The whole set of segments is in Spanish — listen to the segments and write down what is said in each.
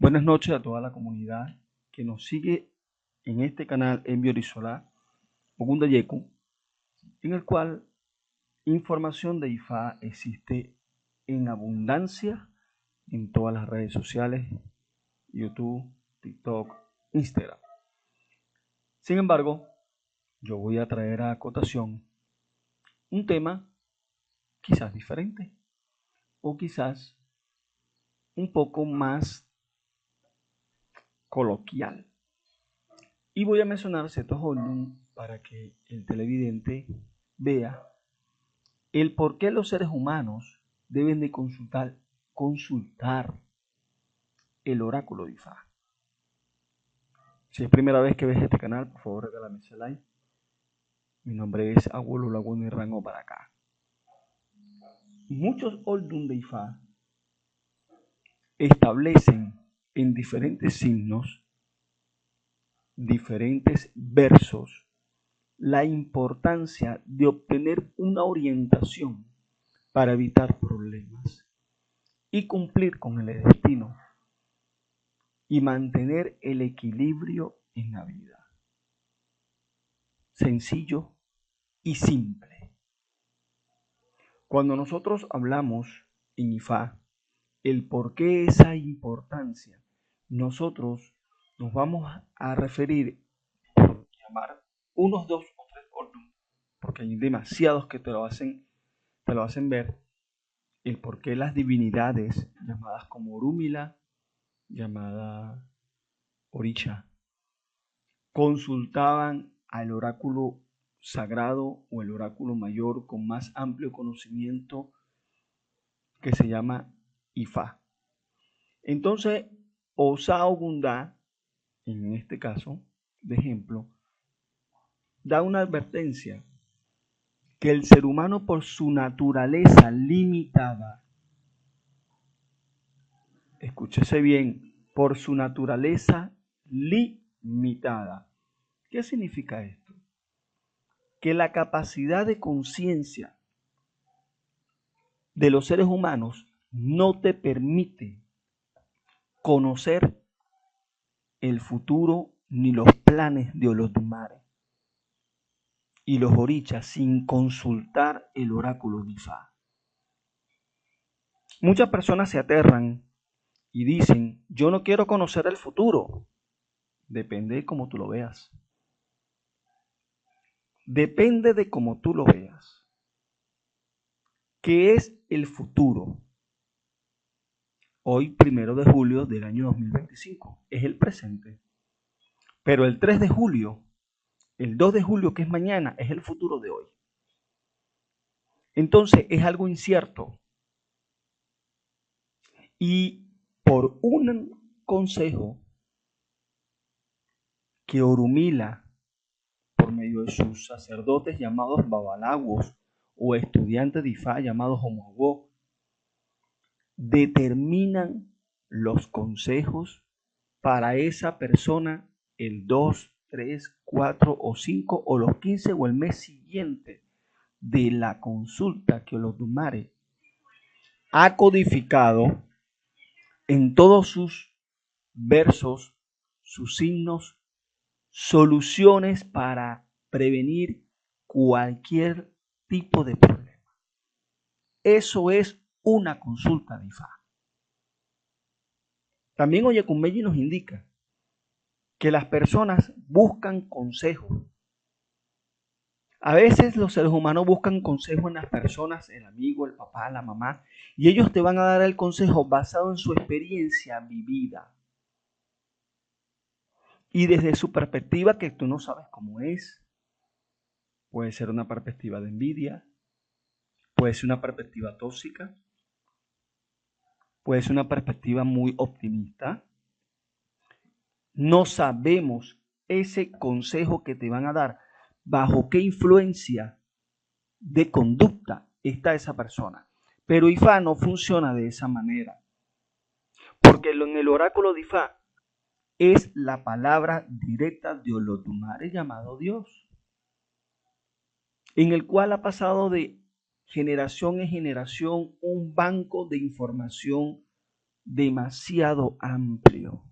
Buenas noches a toda la comunidad que nos sigue en este canal Envio Orisolá, Ogundayeku, en el cual información de IFA existe en abundancia en todas las redes sociales, YouTube, TikTok, Instagram. Sin embargo, yo voy a traer a acotación un tema quizás diferente o quizás un poco más coloquial. Y voy a mencionar ciertos órdenes para que el televidente vea el por qué los seres humanos deben de consultar el oráculo de Ifá. Si es primera vez que ves este canal, por favor regálame ese like. Mi nombre es Abuelo Laguna y Rango para acá. Muchos Oldun de Ifá establecen en diferentes signos, diferentes versos, la importancia de obtener una orientación para evitar problemas y cumplir con el destino y mantener el equilibrio en la vida. Sencillo y simple. Cuando nosotros hablamos en Ifá, el por qué esa importancia, nosotros nos vamos a referir, por llamar unos 2 o 3 órdenes, porque hay demasiados que te lo hacen ver, el por qué las divinidades llamadas como Orúmila, llamada Orisha, consultaban al oráculo sagrado o el oráculo mayor con más amplio conocimiento que se llama Ifá. Entonces, Osa Ogundá, en este caso, de ejemplo, da una advertencia que el ser humano por su naturaleza limitada, escúchese bien, por su naturaleza limitada. ¿Qué significa esto? Que la capacidad de conciencia de los seres humanos no te permite conocer el futuro ni los planes de Olodumare y los orichas sin consultar el oráculo de Ifá. Muchas personas se aterran y dicen, yo no quiero conocer el futuro. Depende de cómo tú lo veas. Depende de cómo tú lo veas. ¿Qué es el futuro? Hoy, 1 de julio del año 2025, es el presente. Pero el 3 de julio, el 2 de julio, que es mañana, es el futuro de hoy. Entonces, es algo incierto. Y por un consejo que Orumila, por medio de sus sacerdotes llamados babalawos o estudiantes de Ifá llamados homogó, determinan los consejos para esa persona el 2, 3, 4 o 5 o los 15 o el mes siguiente de la consulta que Olodumare ha codificado en todos sus versos, sus signos, soluciones para prevenir cualquier tipo de problema. Eso es una consulta de Ifá. También Oyekumbeyi nos indica que las personas buscan consejo. A veces los seres humanos buscan consejo en las personas, el amigo, el papá, la mamá, y ellos te van a dar el consejo basado en su experiencia vivida. Y desde su perspectiva que tú no sabes cómo es, puede ser una perspectiva de envidia, puede ser una perspectiva tóxica, puede ser una perspectiva muy optimista. No sabemos ese consejo que te van a dar, bajo qué influencia de conducta está esa persona. Pero Ifá no funciona de esa manera, porque en el oráculo de Ifá es la palabra directa de Olodumare llamado Dios, en el cual ha pasado de generación en generación un banco de información demasiado amplio.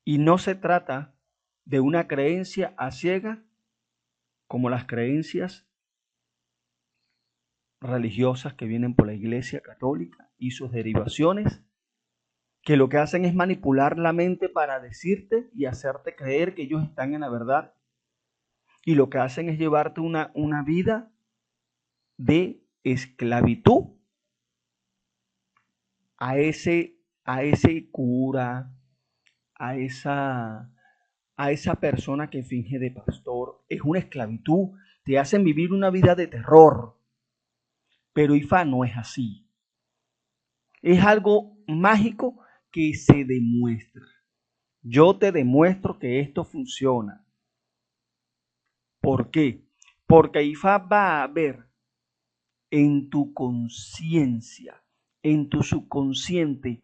Y no se trata de una creencia a ciega como las creencias religiosas que vienen por la Iglesia Católica y sus derivaciones, que lo que hacen es manipular la mente para decirte y hacerte creer que ellos están en la verdad. Y lo que hacen es llevarte una vida de esclavitud a ese cura, a esa persona que finge de pastor. Es una esclavitud, te hacen vivir una vida de terror. Pero IFA no es así. Es algo mágico que se demuestra. Yo te demuestro que esto funciona. ¿Por qué? Porque IFA va a ver en tu conciencia, en tu subconsciente,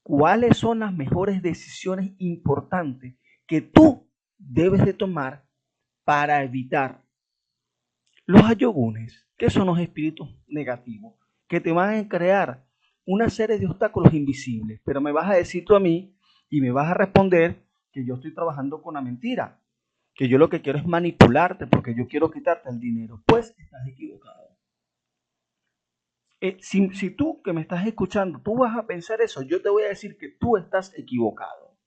cuáles son las mejores decisiones importantes que tú debes de tomar para evitar los ayogunes, que son los espíritus negativos, que te van a crear una serie de obstáculos invisibles. Pero me vas a decir tú a mí y me vas a responder que yo estoy trabajando con la mentira, que yo lo que quiero es manipularte porque yo quiero quitarte el dinero. Pues estás equivocado. Si tú que me estás escuchando, tú vas a pensar eso, yo te voy a decir que tú estás equivocado.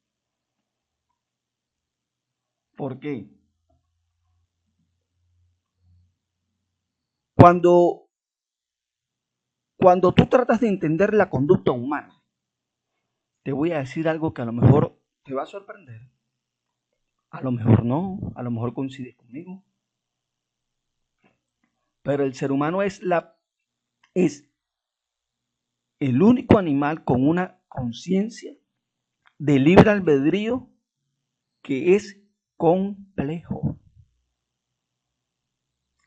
¿Por qué? Cuando tú tratas de entender la conducta humana, te voy a decir algo que a lo mejor te va a sorprender. A lo mejor no, a lo mejor coincides conmigo. Pero el ser humano es el único animal con una conciencia de libre albedrío que es complejo.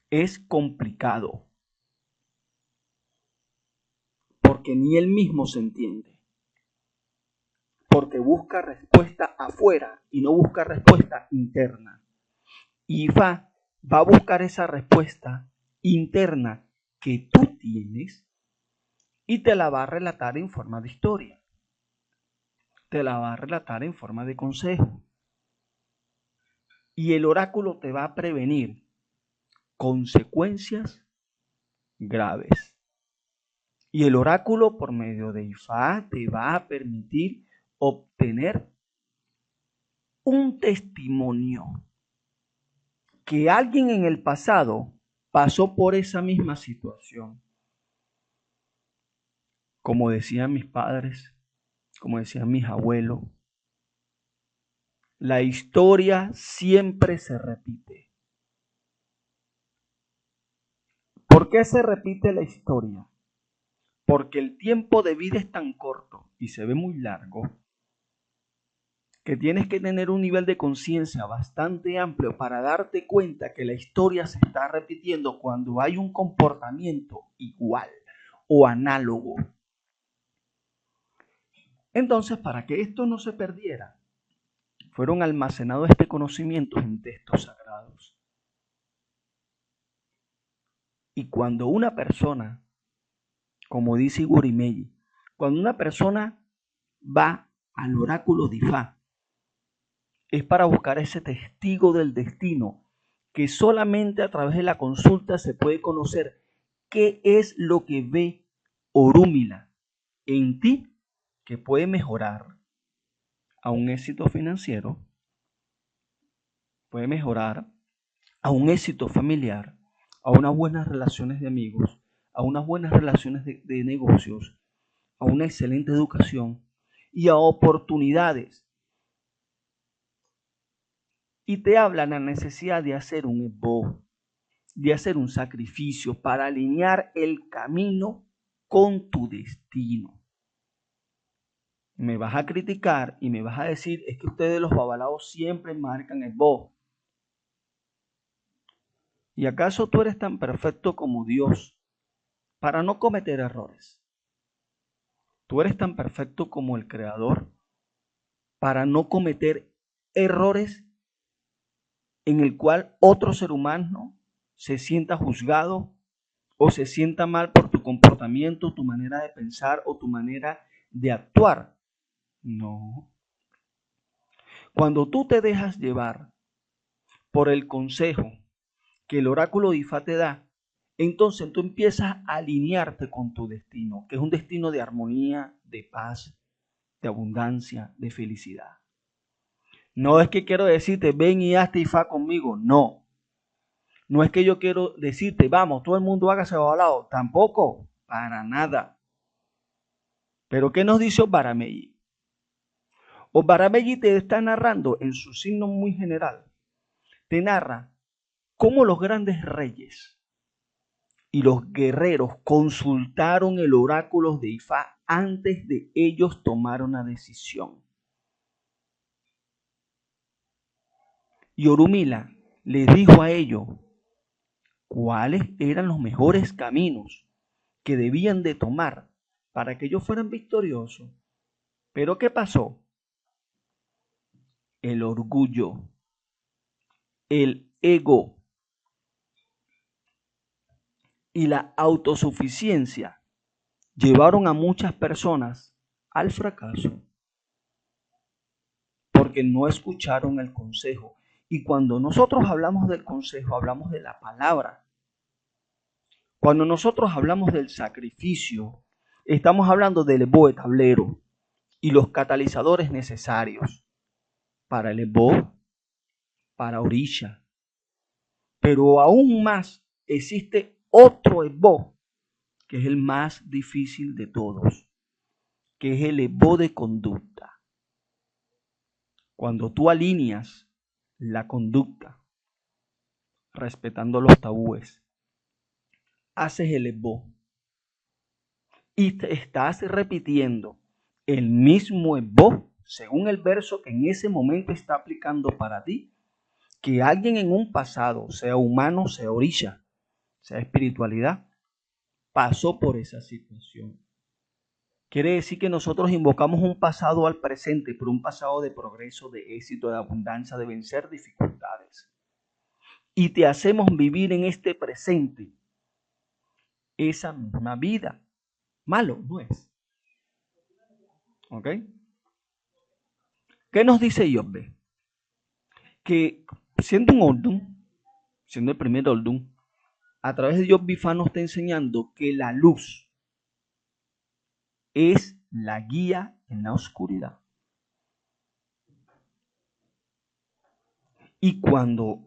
Es complicado. Porque ni él mismo se entiende. Porque busca respuesta afuera y no busca respuesta interna. Y va a buscar esa respuesta interna que tú tienes y te la va a relatar en forma de historia. Te la va a relatar en forma de consejo. Y el oráculo te va a prevenir consecuencias graves. Y el oráculo por medio de Ifá te va a permitir obtener un testimonio que alguien en el pasado pasó por esa misma situación. Como decían mis padres, como decían mis abuelos, la historia siempre se repite. ¿Por qué se repite la historia? Porque el tiempo de vida es tan corto y se ve muy largo que tienes que tener un nivel de conciencia bastante amplio para darte cuenta que la historia se está repitiendo cuando hay un comportamiento igual o análogo. Entonces, para que esto no se perdiera, fueron almacenados este conocimiento en textos sagrados. Y cuando una persona, como dice Gurimei, cuando una persona va al oráculo de Ifá, es para buscar ese testigo del destino, que solamente a través de la consulta se puede conocer qué es lo que ve Orúmila en ti que puede mejorar a un éxito financiero, puede mejorar a un éxito familiar, a unas buenas relaciones de amigos, a unas buenas relaciones de negocios, a una excelente educación y a oportunidades. Y te habla la necesidad de hacer un esbozo, de hacer un sacrificio para alinear el camino con tu destino. Me vas a criticar y me vas a decir, es que ustedes los babalaos siempre marcan esbozo. ¿Y acaso tú eres tan perfecto como Dios para no cometer errores? ¿Tú eres tan perfecto como el Creador para no cometer errores en el cual otro ser humano se sienta juzgado o se sienta mal por tu tu comportamiento, tu manera de pensar o tu manera de actuar. No. Cuando tú te dejas llevar por el consejo que el oráculo de Ifá te da, entonces tú empiezas a alinearte con tu destino, que es un destino de armonía, de paz, de abundancia, de felicidad. No es que quiero decirte, ven y hazte Ifá conmigo, no. No es que yo quiero decirte, vamos, todo el mundo hágase a lado, tampoco, para nada. Pero ¿qué nos dice Obarameyi? Obarameyi te está narrando en su signo muy general, te narra cómo los grandes reyes y los guerreros consultaron el oráculo de Ifá antes de ellos tomar una decisión. Y Orunmila les dijo a ellos cuáles eran los mejores caminos que debían de tomar para que ellos fueran victoriosos. Pero ¿qué pasó? El orgullo, el ego y la autosuficiencia llevaron a muchas personas al fracaso porque no escucharon el consejo. Y cuando nosotros hablamos del consejo, hablamos de la palabra. Cuando nosotros hablamos del sacrificio, estamos hablando del ebó tablero y los catalizadores necesarios para el ebó, para orilla. Pero aún más existe otro ebó, que es el más difícil de todos, que es el ebó de conducta. Cuando tú alineas la conducta, respetando los tabúes, haces el ebó y te estás repitiendo el mismo ebó según el verso que en ese momento está aplicando para ti, que alguien en un pasado, sea humano, sea orilla, sea espiritualidad, pasó por esa situación. Quiere decir que nosotros invocamos un pasado al presente, pero un pasado de progreso, de éxito, de abundancia, de vencer dificultades. Y te hacemos vivir en este presente esa misma vida. Malo no es. ¿Ok? ¿Qué nos dice Yobbe? Que siendo un Oldun, siendo el primer Oldun, a través de Yobbe Ifá nos está enseñando que la luz es la guía en la oscuridad. Y cuando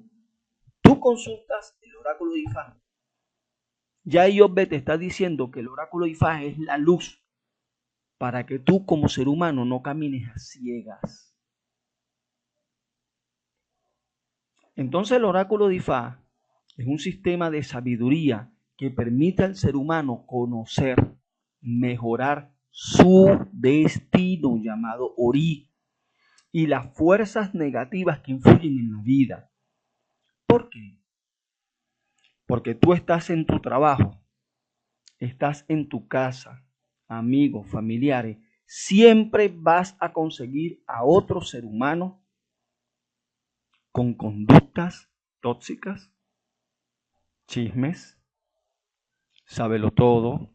tú consultas el oráculo de Ifá, ya Yobbe te está diciendo que el oráculo de Ifá es la luz para que tú como ser humano no camines a ciegas. Entonces el oráculo de Ifá es un sistema de sabiduría que permite al ser humano conocer, mejorar su destino llamado Ori y las fuerzas negativas que influyen en la vida. ¿Por qué? Porque tú estás en tu trabajo, estás en tu casa, amigos, familiares, siempre vas a conseguir a otro ser humano con conductas tóxicas, chismes, sábelo todo,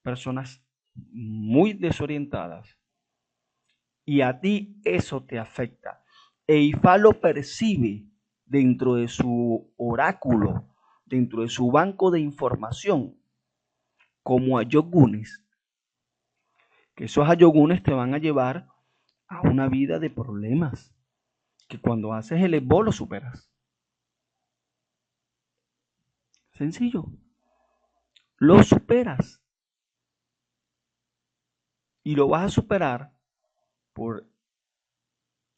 personas muy desorientadas. Y a ti eso te afecta. E Ifá lo percibe dentro de su oráculo, dentro de su banco de información, como ayogunes. Que esos ayogunes te van a llevar a una vida de problemas, que cuando haces el ebó lo superas. Sencillo. Lo superas. Y lo vas a superar por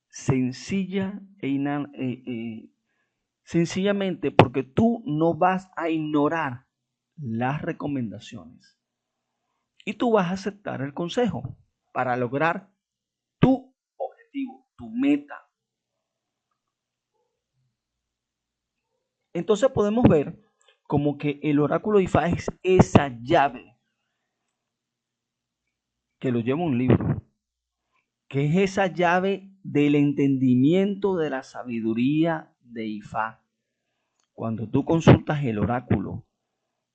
sencillamente porque tú no vas a ignorar las recomendaciones. Y tú vas a aceptar el consejo para lograr tu objetivo, tu meta. Entonces podemos ver como que el oráculo de Ifá es esa llave que lo lleva un libro, que es esa llave del entendimiento de la sabiduría de Ifá. Cuando tú consultas el oráculo,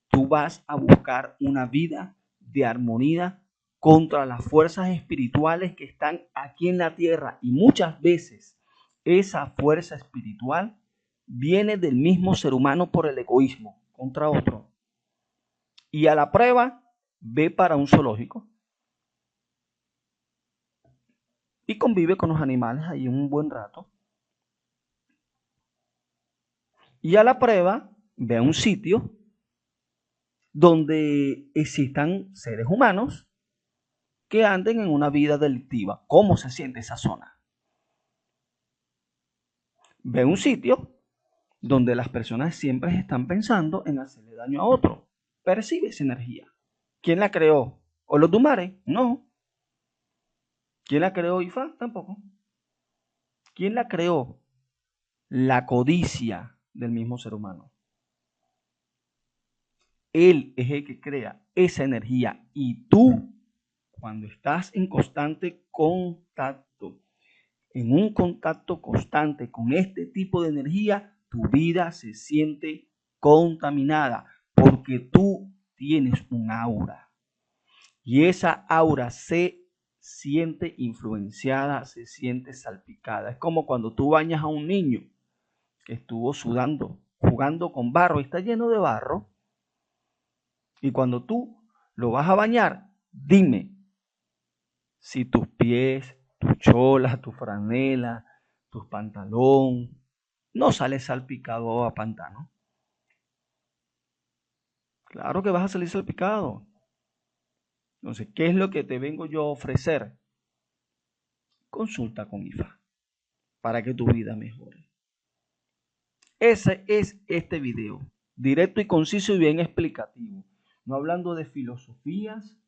tú tú vas a buscar una vida de armonía contra las fuerzas espirituales que están aquí en la tierra. Y muchas veces esa fuerza espiritual viene del mismo ser humano por el egoísmo contra otro. Y a la prueba, ve para un zoológico y convive con los animales ahí un buen rato. Y a la prueba, ve a un sitio donde existan seres humanos que anden en una vida delictiva. ¿Cómo se siente esa zona? Ve a un sitio donde las personas siempre están pensando en hacerle daño a otro. Percibe esa energía. ¿Quién la creó? ¿Olodumare? No. ¿Quién la creó? Ifá? Tampoco. ¿Quién la creó? La codicia del mismo ser humano. Él es el que crea esa energía y tú, cuando estás en constante contacto, en un contacto constante con este tipo de energía, tu vida se siente contaminada porque tú tienes un aura y esa aura se siente influenciada, se siente salpicada. Es como cuando tú bañas a un niño que estuvo sudando, jugando con barro y está lleno de barro. Y cuando tú lo vas a bañar, dime si tus pies, tu chola, tu franela, tus pantalón, no sale salpicado a pantano. Claro que vas a salir salpicado. Entonces, ¿qué es lo que te vengo yo a ofrecer? Consulta con IFA para que tu vida mejore. Ese es este video, directo y conciso y bien explicativo. No hablando de filosofías,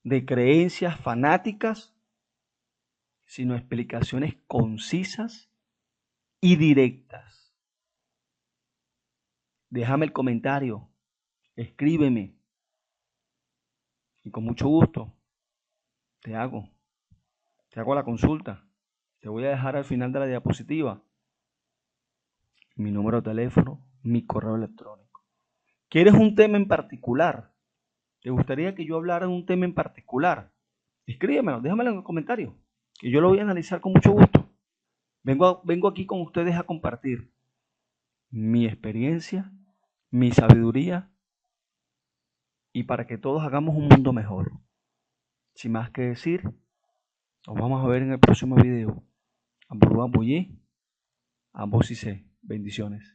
de creencias fanáticas, sino explicaciones concisas y directas. Déjame el comentario, escríbeme y con mucho gusto te hago la consulta. Te voy a dejar al final de la diapositiva mi número de teléfono, mi correo electrónico. ¿Quieres un tema en particular? ¿Te gustaría que yo hablara de un tema en particular? Escríbemelo, déjamelo en el comentario, que yo lo voy a analizar con mucho gusto. Vengo aquí con ustedes a compartir mi experiencia, mi sabiduría y para que todos hagamos un mundo mejor. Sin más que decir, nos vamos a ver en el próximo video. Ambos y sé. Bendiciones.